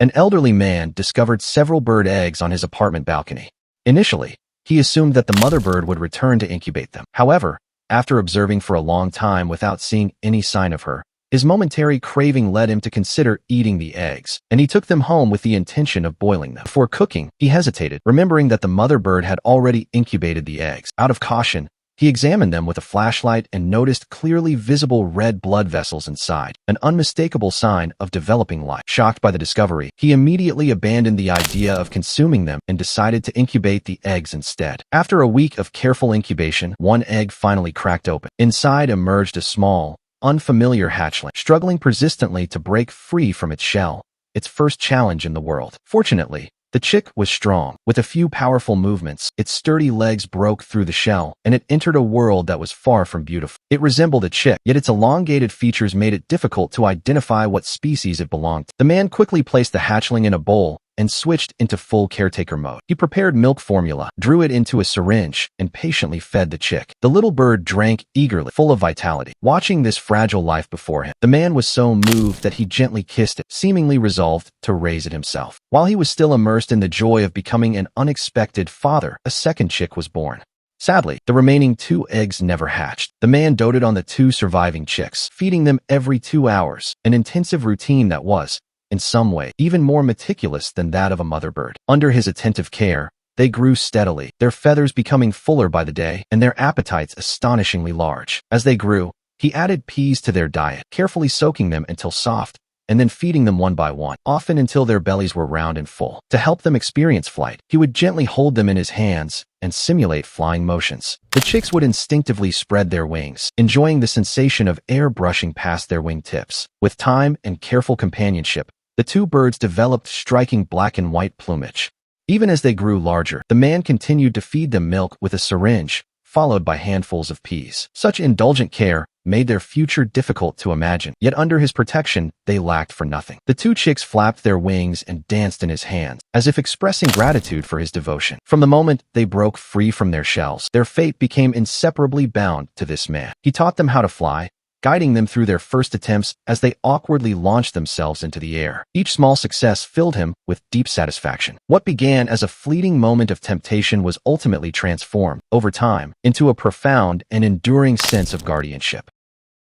An elderly man discovered several bird eggs on his apartment balcony. Initially, he assumed that the mother bird would return to incubate them. However, after observing for a long time without seeing any sign of her, his momentary craving led him to consider eating the eggs, and he took them home with the intention of boiling them. Before cooking, he hesitated, remembering that the mother bird had already incubated the eggs. Out of caution, he examined them with a flashlight and noticed clearly visible red blood vessels inside, an unmistakable sign of developing life. Shocked by the discovery, he immediately abandoned the idea of consuming them and decided to incubate the eggs instead. After a week of careful incubation, one egg finally cracked open. Inside emerged a small, unfamiliar hatchling, struggling persistently to break free from its shell, its first challenge in the world. Fortunately, the chick was strong. With a few powerful movements, its sturdy legs broke through the shell, and it entered a world that was far from beautiful. It resembled a chick, yet its elongated features made it difficult to identify what species it belonged to. The man quickly placed the hatchling in a bowl and switched into full caretaker mode. He prepared milk formula, drew it into a syringe, and patiently fed the chick. The little bird drank eagerly, full of vitality. Watching this fragile life before him, the man was so moved that he gently kissed it, seemingly resolved to raise it himself. While he was still immersed in the joy of becoming an unexpected father, a second chick was born. Sadly, the remaining 2 eggs never hatched. The man doted on the 2 surviving chicks, feeding them every 2 hours, an intensive routine that was, in some way, even more meticulous than that of a mother bird. Under his attentive care, they grew steadily, their feathers becoming fuller by the day, and their appetites astonishingly large. As they grew, he added peas to their diet, carefully soaking them until soft, and then feeding them one by one, often until their bellies were round and full. To help them experience flight, he would gently hold them in his hands and simulate flying motions. The chicks would instinctively spread their wings, enjoying the sensation of air brushing past their wingtips. With time and careful companionship, the 2 birds developed striking black and white plumage. Even as they grew larger, the man continued to feed them milk with a syringe, followed by handfuls of peas. Such indulgent care made their future difficult to imagine, yet under his protection, they lacked for nothing. The 2 chicks flapped their wings and danced in his hands, as if expressing gratitude for his devotion. From the moment they broke free from their shells, their fate became inseparably bound to this man. He taught them how to fly, guiding them through their first attempts as they awkwardly launched themselves into the air. Each small success filled him with deep satisfaction. What began as a fleeting moment of temptation was ultimately transformed, over time, into a profound and enduring sense of guardianship.